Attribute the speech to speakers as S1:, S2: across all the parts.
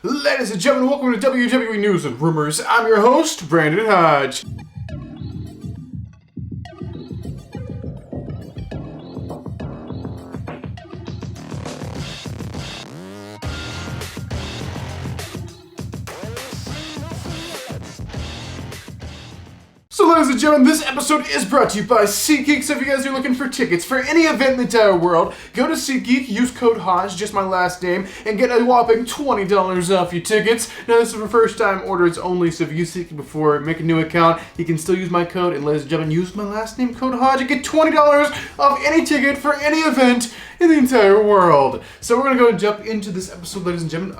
S1: Ladies and gentlemen, welcome to WWE News and Rumors. I'm your host, Brandon Hodge. So ladies and gentlemen, this episode is brought to you by SeatGeek. So if you guys are looking for tickets for any event in the entire world, go to SeatGeek, use code HODGE, just my last name, and get a whopping $20 off your tickets. Now this is for first time orders only, so if you use SeatGeek before, make a new account, you can still use my code, and ladies and gentlemen, use my last name, code HODGE, and get $20 off any ticket for any event in the entire world. So we're going to go and jump into this episode, ladies and gentlemen.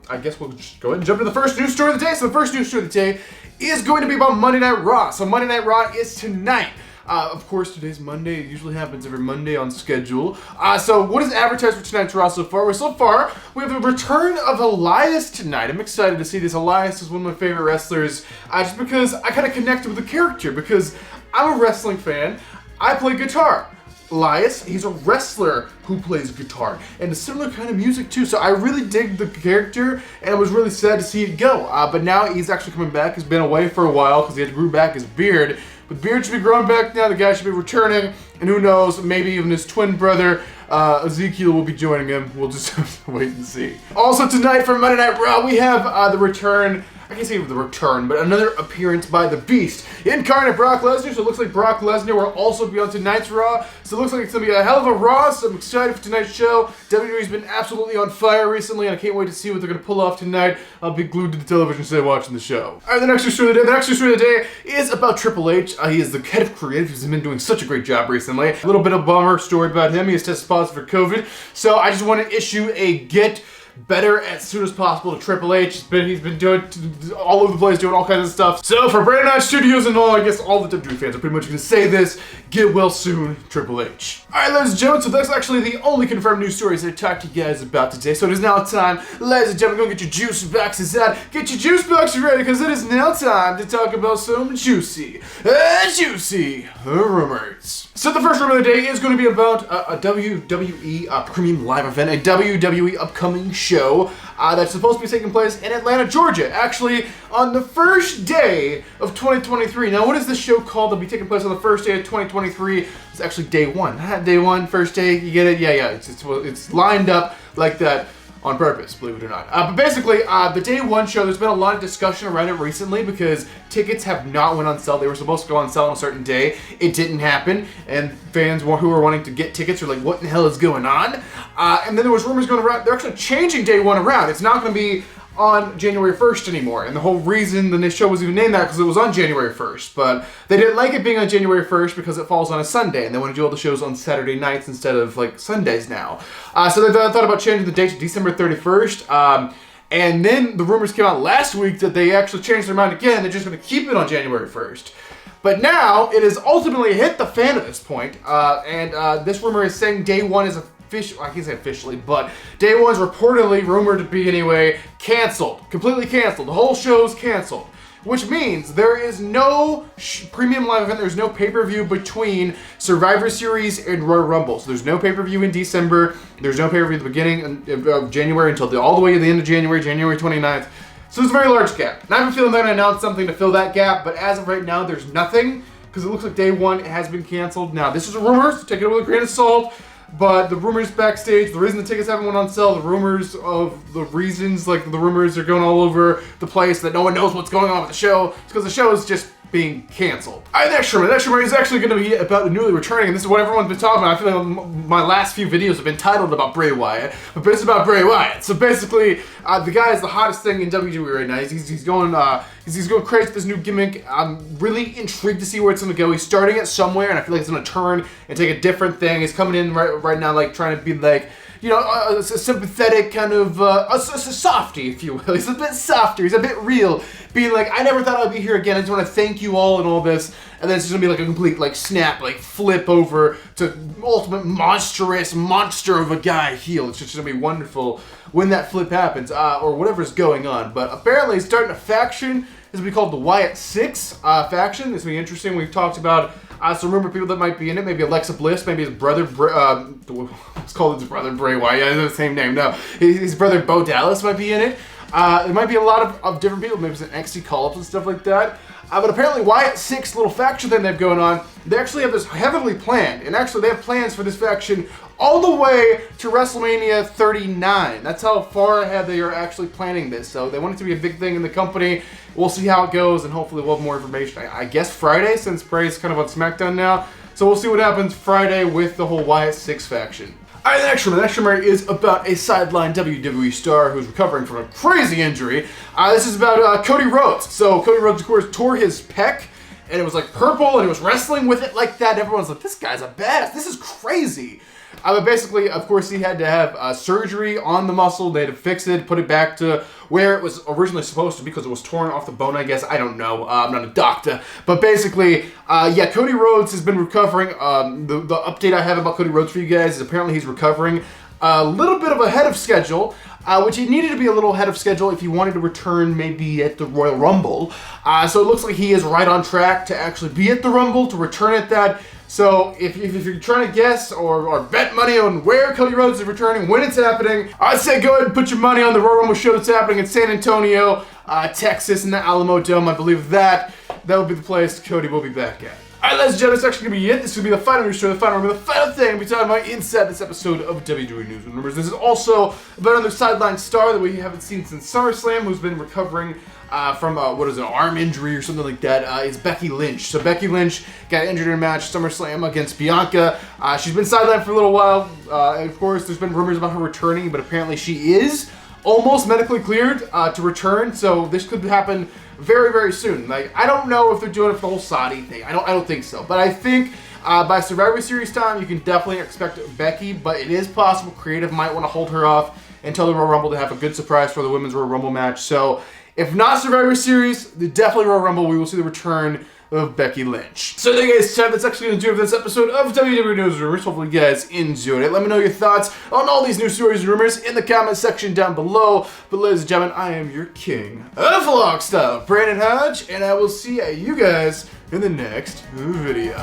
S1: I guess we'll just go ahead and jump to the first news story of the day. So the first news story of the day is going to be about Monday Night Raw. So Monday Night Raw is tonight. Of course, today's Monday. It usually happens every Monday on schedule. So what is advertised for tonight's Raw so far? Well, so far, we have the return of Elias tonight. I'm excited to see this. Elias is one of my favorite wrestlers, just because I kind of connected with the character, because I'm a wrestling fan. I play guitar. Elias, he's a wrestler who plays guitar, and a similar kind of music too, so I really dig the character, and I was really sad to see it go, but now he's actually coming back. He's been away for a while because he had to grow back his beard, but the beard should be growing back now. The guy should be returning, and who knows, maybe even his twin brother, Ezekiel, will be joining him. We'll just have to wait and see. Also tonight for Monday Night Raw, we have the return, I can't say the return, but another appearance by the Beast, Incarnate Brock Lesnar. So it looks like Brock Lesnar will also be on tonight's Raw. So it looks like it's going to be a hell of a Raw, so I'm excited for tonight's show. WWE's been absolutely on fire recently, and I can't wait to see what they're going to pull off tonight. I'll be glued to the television set watching the show. Alright, the next news story of the day. The next news story of the day is about Triple H. He is the head of creative. He's been doing such a great job recently. A little bit of a bummer story about him. He has tested positive for COVID. So I just want to issue a get better as soon as possible to Triple H. He's been doing all over the place, doing all kinds of stuff. So for Brandon Hodge Studios and all, I guess all the WWE fans are pretty much going to say this: get well soon, Triple H. Alright, ladies and gentlemen, so that's actually the only confirmed news stories I talked to you guys about today. So it is now time, ladies and gentlemen, go get your juice boxes out. Get your juice boxes ready, because it is now time to talk about some juicy rumors. So the first rumor of the day is going to be about a WWE premium live event, a WWE upcoming show that's supposed to be taking place in Atlanta, Georgia, actually on the first day of 2023. Now, what is this show called? That'll be taking place on the first day of 2023. It's actually day one. Day one, first day, you get it? Yeah, it's lined up like that on purpose, believe it or not. But basically, the day one show, there's been a lot of discussion around it recently because tickets have not went on sale. They were supposed to go on sale on a certain day. It didn't happen, and fans who were wanting to get tickets were like, what in the hell is going on? And then there was rumors going around, they're actually changing day one around. It's not going to be on January 1st anymore, and the whole reason the show was even named that because it was on January 1st, but they didn't like it being on January 1st because it falls on a Sunday, and they want to do all the shows on Saturday nights instead of like Sundays now. So they thought about changing the date to December 31st, and then the rumors came out last week that they actually changed their mind again. They're just going to keep it on January 1st. But now it has ultimately hit the fan at this point, and this rumor is saying day one is I can't say officially, but day one's reportedly, rumored to be anyway, canceled. Completely canceled. The whole show's canceled. Which means there is no premium live event, there's no pay-per-view between Survivor Series and Royal Rumble. So there's no pay-per-view in December, there's no pay-per-view at the beginning of January until all the way to the end of January, January 29th. So it's a very large gap. And I have a feeling they're going to announce something to fill that gap, but as of right now, there's nothing, because it looks like day one has been canceled. Now, this is a rumor, so take it with a grain of salt. But the rumors backstage, the reason the tickets haven't went on sale, the rumors of the reasons, like the rumors are going all over the place that no one knows what's going on with the show. It's because the show is just being canceled. Alright, next rumor is actually going to be about the newly returning, and this is what everyone's been talking about. I feel like my last few videos have been titled about Bray Wyatt, but it's about Bray Wyatt. So basically, the guy is the hottest thing in WWE right now. He's going crazy with this new gimmick. I'm really intrigued to see where it's going to go. He's starting it somewhere, and I feel like it's going to turn and take a different thing. He's coming in right now, like trying to be like, you know, a sympathetic kind of, a softy, if you will. He's a bit softer, he's a bit real, being like, I never thought I'd be here again, I just want to thank you all and all this, and then it's just going to be like a complete, like, snap, like, flip over to ultimate monstrous monster of a guy heel. It's just going to be wonderful when that flip happens, or whatever's going on, but apparently he's starting a faction. This will be called the Wyatt 6 faction. This will be interesting. We've talked about some rumored people that might be in it. Maybe Alexa Bliss, maybe his brother, let's call it his brother Bray Wyatt. Yeah, the same name. No, his brother Bo Dallas might be in it. There might be a lot of different people, maybe some NXT call-ups and stuff like that. But apparently Wyatt Six little faction thing they have going on, they actually have this heavily planned. And actually they have plans for this faction all the way to WrestleMania 39. That's how far ahead they are actually planning this. So they want it to be a big thing in the company. We'll see how it goes, and hopefully we'll have more information. I guess Friday, since Bray's kind of on SmackDown now. So we'll see what happens Friday with the whole Wyatt Six faction. Alright, the next rumor is about a sideline WWE star who's recovering from a crazy injury. This is about Cody Rhodes. So Cody Rhodes, of course, tore his pec, and it was like purple, and he was wrestling with it like that. Everyone's like, this guy's a badass. This is crazy. But basically, of course, he had to have surgery on the muscle. They had to fix it, put it back to where it was originally supposed to be because it was torn off the bone, I guess. I don't know. I'm not a doctor. But basically, yeah, Cody Rhodes has been recovering. The update I have about Cody Rhodes for you guys is apparently he's recovering a little bit of ahead of schedule, which he needed to be a little ahead of schedule if he wanted to return maybe at the Royal Rumble. So it looks like he is right on track to actually be at the Rumble, to return at that. So if you're trying to guess or bet money on where Cody Rhodes is returning, when it's happening, I'd say go ahead and put your money on the Royal Rumble show that's happening in San Antonio, Texas, in the Alamo Dome. I believe that will be the place Cody will be back at. Alright, ladies and gentlemen, that's actually going to be it. This will be the final news story, the final rumor, the final thing we'll be talking about inside this episode of WWE News and Rumors. This is also about another sideline star that we haven't seen since SummerSlam, who's been recovering from, an arm injury or something like that. It's Becky Lynch. So Becky Lynch got injured in a match, SummerSlam, against Bianca. She's been sidelined for a little while. And of course, there's been rumors about her returning, but apparently she is almost medically cleared to return. So this could happen very, very soon. Like, I don't know if they're doing it for the whole Saudi thing. I don't think so. But I think by Survivor Series time, you can definitely expect Becky, but it is possible Creative might want to hold her off until the Royal Rumble to have a good surprise for the Women's Royal Rumble match. So if not Survivor Series, definitely Royal Rumble, we will see the return of Becky Lynch. So there you guys have, that's actually going to do it for this episode of WWE News and Rumors. Hopefully you guys enjoyed it. Let me know your thoughts on all these news stories and rumors in the comment section down below. But ladies and gentlemen, I am your king of vlog style, Brandon Hodge, and I will see you guys in the next video.